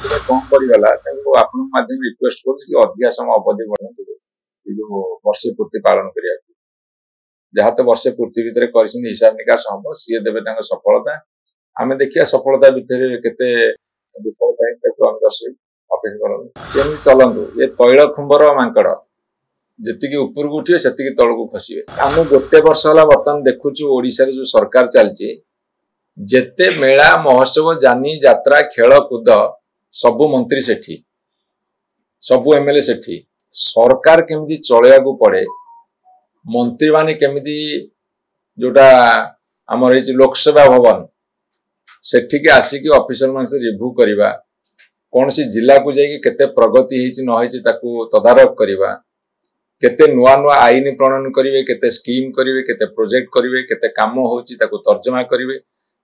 ମାସରେ କମ ପଡିଗଲା ତାକୁ ଆପଣଙ୍କ ମାଧ୍ୟମରେ ରିକ୍ୱେଷ୍ଟ କରୁଛି କି ଅଧିକା ସମୟ ଅବଧି ବଢାନ୍ତୁ ଏ ଯୋଉ ବର୍ଷେ ପୂର୍ତ୍ତି ପାଳନ କରିବାକୁ। ଯାହା ତ ବର୍ଷେ ପୂର୍ତ୍ତି ଭିତରେ କରିଛନ୍ତି ହିସାବ ନିକାଶ ହବ, ସିଏ ଦେବେ ତାଙ୍କ ସଫଳତା। ଆମେ ଦେଖିବା ସଫଳତା ଭିତରେ କେତେ ବିଫଳତା ତାକୁ ଆମେ ଦର୍ଶେଇବୁ, ଅପେକ୍ଷା କରନ୍ତୁ। କେମିତି ଚଲନ୍ତୁ, ଏ ତୈଳ ଖୁମ୍ବର ମାଙ୍କଡ ଯେତିକି ଉପରକୁ ଉଠିବେ ସେତିକି ତଳକୁ ଖସିବେ। ଆମେ ଗୋଟେ ବର୍ଷ ହେଲା ବର୍ତ୍ତମାନ ଦେଖୁଛୁ ଓଡିଶାରେ ଯୋଉ ସରକାର ଚାଲିଛି, ଯେତେ ମେଳା ମହୋତ୍ସବ ଯାନି ଯାତ୍ରା ଖେଳକୁଦ ସବୁ ମନ୍ତ୍ରୀ ସେଠି, ସବୁ ଏମଏଲଏ ସେଠି। ସରକାର କେମିତି ଚଳେଇବାକୁ ପଡେ, ମନ୍ତ୍ରୀ ମାନେ କେମିତି ଯୋଉଟା ଆମର ହେଇଛି ଲୋକସେବା ଭବନ ସେଠିକି ଆସିକି ଅଫିସର ମାନେ ରିଭ୍ୟୁ କରିବା, କୌଣସି ଜିଲ୍ଲାକୁ ଯାଇକି କେତେ ପ୍ରଗତି ହେଇଛି ନ ହେଇଛି ତାକୁ ତଦାରଖ କରିବା, କେତେ ନୂଆ ନୂଆ ଆଇନ ପ୍ରଣୟନ କରିବେ, କେତେ ସ୍କିମ୍ କରିବେ, କେତେ ପ୍ରୋଜେକ୍ଟ କରିବେ, କେତେ କାମ ହଉଛି ତାକୁ ତର୍ଜମା କରିବେ।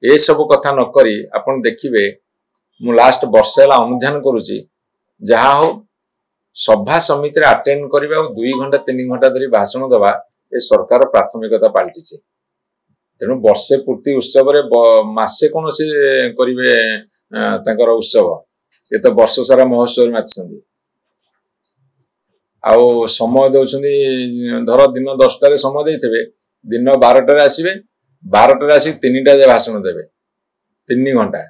ଏସବୁ କଥା ନ କରି ଆପଣ ଦେଖିବେ, ମୁଁ ଲାଷ୍ଟ ବର୍ଷେ ହେଲା ଅନୁଧ୍ୟାନ କରୁଛି, ଯାହା ହଉ ସଭା ସମିତିରେ ଆଟେଣ୍ଡ କରିବା ଆଉ 2 ଘଣ୍ଟା 3 ଘଣ୍ଟା ଧରି ଭାଷଣ ଦେବା ଏ ସରକାର ପ୍ରାଥମିକତା ପାଲଟିଛି। ତେଣୁ ବର୍ଷେ ପୂର୍ତ୍ତି ଉତ୍ସବରେ ମାସେ କୌଣସି କରିବେ ତାଙ୍କର ଉତ୍ସବ, ଏ ତ ବର୍ଷ ସାରା ମହୋତ୍ସବରେ ମାତିଛନ୍ତି। ଆଉ ସମୟ ଦଉଛନ୍ତି, ଧର ଦିନ 10ଟାରେ ସମୟ ଦେଇଥିବେ, ଦିନ 12ଟାରେ ଆସିବେ, 12ଟାରେ ଆସିକି 3ଟା ଯାଏ ଭାଷଣ ଦେବେ, 3 ଘଣ୍ଟା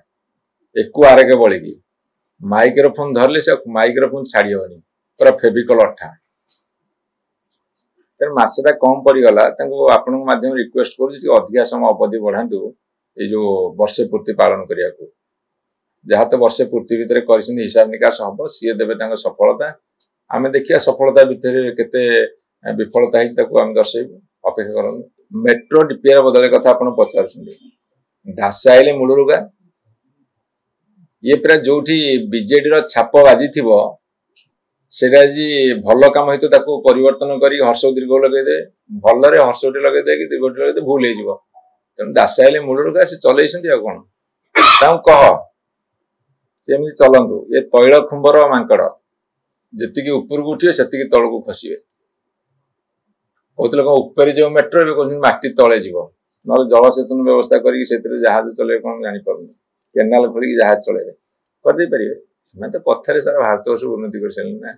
ଏକୁ ଆରେକେ ବଳିକି। ମାଇକ୍ରୋଫୋନ ଧରିଲେ ସେ ମାଇକ୍ରୋଫୋନ ଛାଡି ହବନି, ପୁରା ଫେଭିକଲ ଅଠା। ତେଣୁ ମାସଟା କମ ପଡିଗଲା, ତାଙ୍କୁ ଆପଣଙ୍କ ମାଧ୍ୟମରେ ରିକ୍ୱେଷ୍ଟ କରୁଛି ଟିକେ ଅଧିକା ସମୟ ଅବଧି ବଢାନ୍ତୁ ଏଇ ଯୋଉ ବର୍ଷେ ପୂର୍ତ୍ତି ପାଳନ କରିବାକୁ। ଯାହା ତ ବର୍ଷେ ପୂର୍ତ୍ତି ଭିତରେ କରିଛନ୍ତି ହିସାବ ନିକାଶ ହବ, ସିଏ ଦେବେ ତାଙ୍କ ସଫଳତା। ଆମେ ଦେଖିବା ସଫଳତା ଭିତରେ କେତେ ବିଫଳତା ହେଇଛି ତାକୁ ଆମେ ଦର୍ଶେଇବୁ, ଅପେକ୍ଷା କରନ୍ତୁ। ମେଟ୍ରୋ ଡିପିଆର ବଦଳ କଥା ଆପଣ ପଚାରୁଛନ୍ତି, ଦାସ ଆଇଲେ ମୂଳରୁ ଗା। ଇଏ ପୁରା ଯୋଉଠି ବିଜେଡିର ଛାପ ବାଜିଥିବ ସେଇଟା ଆଜି ଭଲ କାମ ହେଇଥିବ ତାକୁ ପରିବର୍ତ୍ତନ କରି ହର୍ଷଉ ଦୀର୍ଘ ଲଗେଇଦେବେ, ଭଲରେ ହର୍ଷଟି ଲଗେଇଦେବେ କି ଦୀର୍ଘଟି ଲଗେଇଦେବେ, ଭୁଲ ହେଇଯିବ। ତେଣୁ ଦାସ ଆଇଲେ ମୂଳରୁ ଗା, ସେ ଚଲେଇଛନ୍ତି ଆଉ କଣ, ତାଙ୍କୁ କହ ସେମିତି ଚଲନ୍ତୁ। ଏ ତୈଳ ଖୁମ୍ବର ମାଙ୍କଡ ଯେତିକି ଉପରକୁ ଉଠିବେ ସେତିକି ତଳକୁ ଖସିବେ। କହୁଥିଲେ କଣ ଉପରେ ଯିବ ମେଟ୍ରୋ, ଏବେ କହୁଛନ୍ତି ମାଟି ତଳେ ଯିବ। ନହେଲେ ଜଳସେଚନ ବ୍ୟବସ୍ଥା କରିକି ସେଥିରେ ଜାହାଜ ଚଲେଇବେ, କଣ ଜାଣିପାରୁନି, କେନାଲ ଖୋଲିକି ଜାହାଜ ଚଳେଇବେ, କରିଦେଇ ପାରିବେ। ଏମାନେ ତ କଥାରେ ସାରା ଭାରତବର୍ଷକୁ ଉନ୍ନତି କରିସାରିଲେଣି ନା।